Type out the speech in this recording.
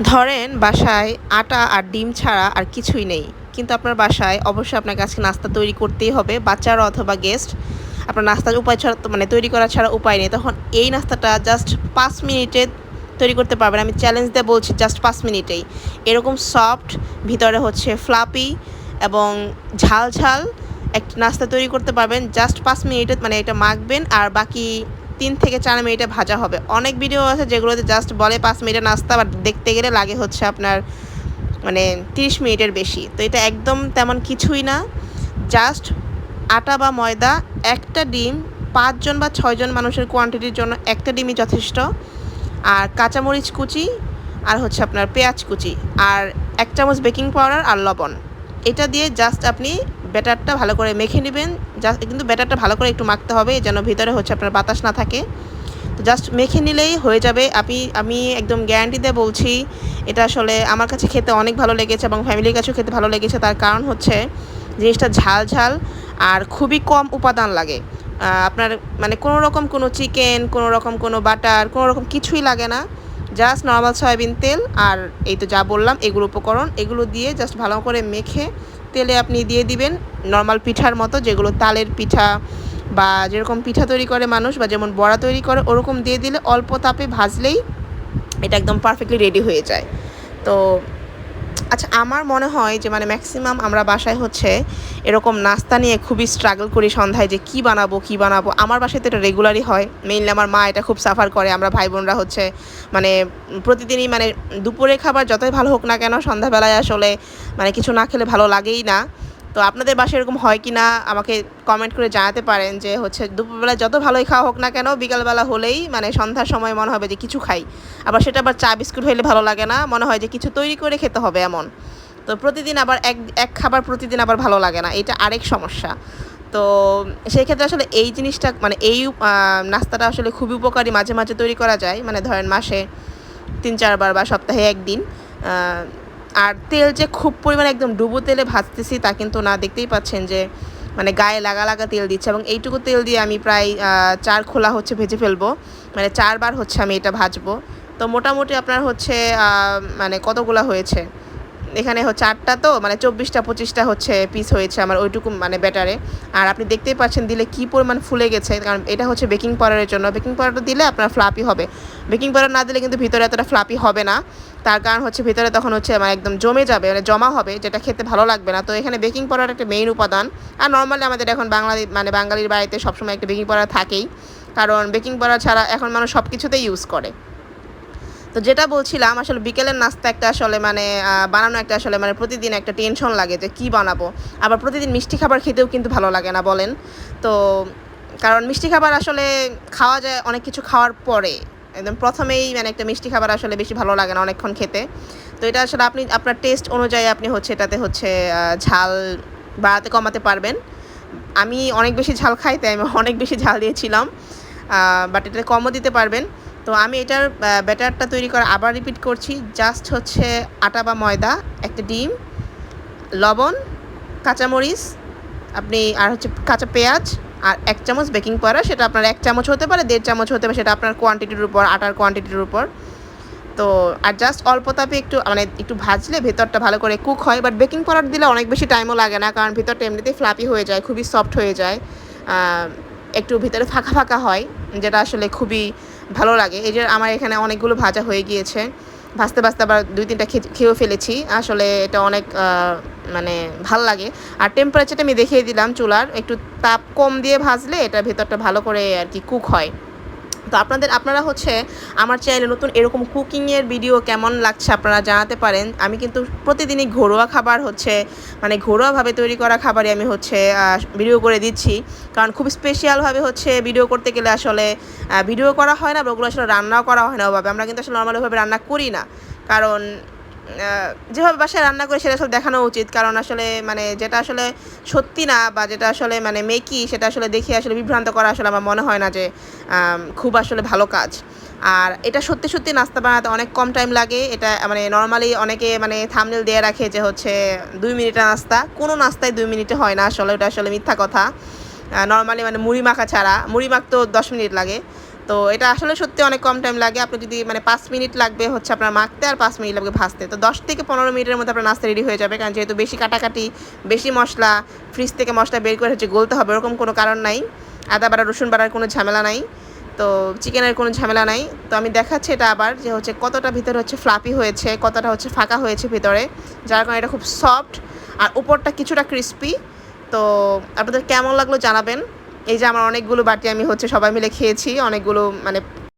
ধরেন বাসায় আটা আর ডিম ছাড়া আর কিছুই নেই, কিন্তু আপনার বাসায় অবশ্যই আপনাকে আজকে নাস্তা তৈরি করতেই হবে, বাচ্চারা অথবা গেস্ট। আপনার নাস্তার উপায় ছাড়া তো মানে তৈরি করা ছাড়া উপায় নেই, তখন এই নাস্তাটা জাস্ট 5 মিনিটে তৈরি করতে পারবেন। আমি চ্যালেঞ্জ দিয়ে বলছি, জাস্ট 5 মিনিটেই এরকম সফট, ভিতরে হচ্ছে ফ্লাপি এবং ঝাল ঝাল একটা নাস্তা তৈরি করতে পারবেন জাস্ট 5 মিনিটে। মানে এটা মাখবেন আর বাকি 3 থেকে 4 মিনিটে ভাজা হবে। অনেক ভিডিও আছে যেগুলোতে জাস্ট বলে 5 মিনিটের নাস্তা, বাট দেখতে গেলে লাগে হচ্ছে আপনার মানে 30 মিনিটের বেশি। তো এটা একদম তেমন কিছুই না, জাস্ট আটা বা ময়দা, একটা ডিম, 5 জন বা 6 জন মানুষের কোয়ান্টিটির জন্য একটা ডিমই যথেষ্ট, আর কাঁচামরিচ কুচি, আর হচ্ছে আপনার পেঁয়াজ কুচি, আর 1 চামচ বেকিং পাউডার আর লবণ। এটা দিয়ে জাস্ট আপনি ব্যাটারটা ভালো করে মেখে নেবেন। জাস্ট কিন্তু ব্যাটারটা ভালো করে একটু মাখতে হবে যেন ভিতরে হচ্ছে আপনার বাতাস না থাকে। তো জাস্ট মেখে নিলেই হয়ে যাবে। আমি একদম গ্যারান্টি দিয়ে বলছি, এটা আসলে আমার কাছে খেতে অনেক ভালো লেগেছে এবং ফ্যামিলির কাছেও খেতে ভালো লেগেছে। তার কারণ হচ্ছে জিনিসটা ঝাল ঝাল আর খুবই কম উপাদান লাগে। আপনার মানে কোনো রকম কোনো চিকেন, কোনো রকম কোনো বাটার, কোনো রকম কিছুই লাগে না। জাস্ট নর্মাল সয়াবিন তেল আর এই তো যা বললাম এগুলো উপকরণ, এগুলো দিয়ে জাস্ট ভালো করে মেখে তেলে আপনি দিয়ে দিবেন নর্মাল পিঠার মতো, যেগুলো তালের পিঠা বা যেরকম পিঠা তৈরি করে মানুষ বা যেমন বড়া তৈরি করে ওরকম দিয়ে দিলে অল্প তাপে ভাজলেই এটা একদম পারফেক্টলি রেডি হয়ে যায়। তো আচ্ছা, আমার মনে হয় যে মানে ম্যাক্সিমাম আমরা বাসায় হচ্ছে এরকম নাস্তা নিয়ে খুবই স্ট্রাগল করি সন্ধ্যায়, যে কী বানাবো কী বানাবো। আমার বাসায় তো এটা রেগুলারই হয়, মেইনলি আমার মা এটা খুব সাফার করে। আমরা ভাই বোনরা হচ্ছে মানে প্রতিদিনই মানে দুপুরে খাবার যতই ভালো হোক না কেন, সন্ধ্যাবেলায় আসলে মানে কিছু না খেলে ভালো লাগেই না। তো আপনাদের বাসায় এরকম হয় কি না আমাকে কমেন্ট করে জানাতে পারেন, যে হচ্ছে দুপুরবেলায় যত ভালোই খাওয়া হোক না কেন, বিকালবেলা হলেই মানে সন্ধ্যার সময় মনে হবে যে কিছু খাই। আবার সেটা আবার চা বিস্কুট হইলে ভালো লাগে না, মনে হয় যে কিছু তৈরি করে খেতে হবে এমন। তো প্রতিদিন আবার এক এক খাবার প্রতিদিন আবার ভালো লাগে না, এটা আরেক সমস্যা। তো সেই ক্ষেত্রে আসলে এই জিনিসটা মানে এই নাস্তাটা আসলে খুবই উপকারী, মাঝে মাঝে তৈরি করা যায়, মানে ধরেন মাসে 3-4 বার বা সপ্তাহে একদিন। আর তেল যে খুব পরিমাণে একদম ডুবো তেলে ভাজতেছি তা কিন্তু না, দেখতেই পাচ্ছেন যে মানে গায়ে লাগা লাগা তেল দিচ্ছে, এবং এইটুকু তেল দিয়ে আমি প্রায় 4 খোলা হচ্ছে ভেজে ফেলবো, মানে 4 বার হচ্ছে আমি এটা ভাজবো। তো মোটামুটি আপনার হচ্ছে মানে কতগুলা হয়েছে এখানে হচ্ছে 8টা, তো মানে 24টা-25টা হচ্ছে পিস হয়েছে আমার ওইটুকু মানে ব্যাটারে। আর আপনি দেখতেই পাচ্ছেন দিলে কী পরিমাণ ফুলে গেছে, কারণ এটা হচ্ছে বেকিং পাউডারের জন্য। বেকিং পাউডারটা দিলে আপনার ফ্লাপি হবে, বেকিং পাউডার না দিলে কিন্তু ভিতরে এতটা ফ্লাপি হবে না। তার কারণ হচ্ছে ভিতরে তখন হচ্ছে মানে একদম জমে যাবে, মানে জমা হবে, যেটা খেতে ভালো লাগবে না। তো এখানে বেকিং পাউডার একটা মেইন উপাদান। আর নর্মালি আমাদের এখন বাঙালির বাড়িতে সবসময় একটা বেকিং পাউডার থাকেই, কারণ বেকিং পাউডার ছাড়া এখন মানুষ সব কিছুতেই ইউজ করে। তো যেটা বলছিলাম, আসলে বিকেলের নাস্তা একটা আসলে মানে বানানো একটা আসলে মানে প্রতিদিন একটা টেনশন লাগে যে কী বানাবো। আবার প্রতিদিন মিষ্টি খাবার খেতেও কিন্তু ভালো লাগে না বলেন। তো কারণ মিষ্টি খাবার আসলে খাওয়া যায় অনেক কিছু খাওয়ার পরে, একদম প্রথমেই মানে একটা মিষ্টি খাবার আসলে বেশি ভালো লাগে না অনেকক্ষণ খেতে। তো এটা আসলে আপনি আপনার টেস্ট অনুযায়ী আপনি হচ্ছে এটাতে হচ্ছে ঝাল বাড়াতে কমাতে পারবেন। আমি অনেক বেশি ঝাল খাই, তাই আমি অনেক বেশি ঝাল দিয়েছিলাম, বাট এটা কমও দিতে পারবেন। তো আমি এটার ব্যাটারটা তৈরি করা আবার রিপিট করছি, জাস্ট হচ্ছে আটা বা ময়দা, একটা ডিম, লবণ, কাঁচামরিচ আপনি, আর হচ্ছে কাঁচা পেঁয়াজ, আর 1 চামচ বেকিং পাউডার। সেটা আপনার 1 চামচ হতে পারে, 1.5 চামচ হতে পারে, সেটা আপনার কোয়ান্টিটির উপর, আটার কোয়ান্টিটির উপর। তো আর জাস্ট অল্প তাপে একটু মানে একটু ভাজলে ভেতরটা ভালো করে কুক হয়। বাট বেকিং পাউডার দিলে অনেক বেশি টাইমও লাগে না, কারণ ভিতরটা এমনিতেই ফ্লাপি হয়ে যায়, খুবই সফট হয়ে যায়, একটু ভিতরে ফাঁকা ফাঁকা হয়, যেটা আসলে খুবই ভালো লাগে। এই যে আমার এখানে অনেকগুলো ভাজা হয়ে গিয়েছে, ভাজতে ভাজতে আবার 2-3টা খেয়েও ফেলেছি। আসলে এটা অনেক মানে ভাল লাগে। আর টেম্পারেচারটা আমি দেখিয়ে দিলাম চুলার, একটু তাপ কম দিয়ে ভাজলে এটা ভেতরটা ভালো করে আর কি কুক হয়। তো আপনারা হচ্ছে আমার চ্যানেলে নতুন এরকম কুকিংয়ের ভিডিও কেমন লাগছে আপনারা জানাতে পারেন। আমি কিন্তু প্রতিদিনই ঘরোয়া খাবার হচ্ছে মানে ঘরোয়াভাবে তৈরি করা খাবারই আমি হচ্ছে ভিডিও করে দিচ্ছি, কারণ খুব স্পেশালভাবে হচ্ছে ভিডিও করতে গেলে আসলে ভিডিও করা হয় না, বা ওগুলো আসলে রান্নাও করা হয় না ওভাবে। আমরা কিন্তু আসলে নর্মালিভাবে রান্না করি না, কারণ যেভাবে বাসায় রান্না করে সেটা আসলে দেখানো উচিত, কারণ আসলে মানে যেটা আসলে সত্যি না বা যেটা আসলে মানে মেকি, সেটা আসলে দেখে আসলে বিভ্রান্ত করা আসলে আমার মনে হয় না যে খুব আসলে ভালো কাজ। আর এটা সত্যি সত্যি নাস্তা বানাতে অনেক কম টাইম লাগে। এটা মানে নর্মালি অনেকে মানে থাম্বনেল দিয়ে রাখে যে হচ্ছে 2 মিনিটের নাস্তা, কোনো নাস্তায় 2 মিনিটে হয় না আসলে, ওটা আসলে মিথ্যা কথা। নর্মালি মানে মুড়ি মাখা ছাড়া, মুড়ি মাখতেও 10 মিনিট লাগে। তো এটা আসলে সত্যি অনেক কম টাইম লাগে। আপনি যদি মানে 5 মিনিট লাগবে হচ্ছে আপনার মাখতে আর 5 মিনিট লাগবে ভাজতে। তো 10 থেকে 15 মিনিটের মধ্যে আপনার নাস্তা রেডি হয়ে যাবে। কারণ যেহেতু বেশি কাটাকাটি, বেশি মসলা, ফ্রিজ থেকে মসলা বের করে হচ্ছে গলতে হবে ওরকম কোনো কারণ নাই। আদা বাটা, রসুন বাটার কোনো ঝামেলা নাই। তো চিকেনের কোনো ঝামেলা নাই। তো আমি দেখাচ্ছি এটা আবার যে হচ্ছে কতটা ভিতরে হচ্ছে ফ্লাফি হয়েছে, কতটা হচ্ছে ফাঁকা হয়েছে ভিতরে। যার কারণে এটা খুব সফট আর উপরটা কিছুটা ক্রিস্পি। তো আপনাদের কেমন লাগলো জানাবেন। এই যে আমার অনেকগুলো বাটি আমি হচ্ছে সবাই মিলে খেয়েছি, অনেকগুলো মানে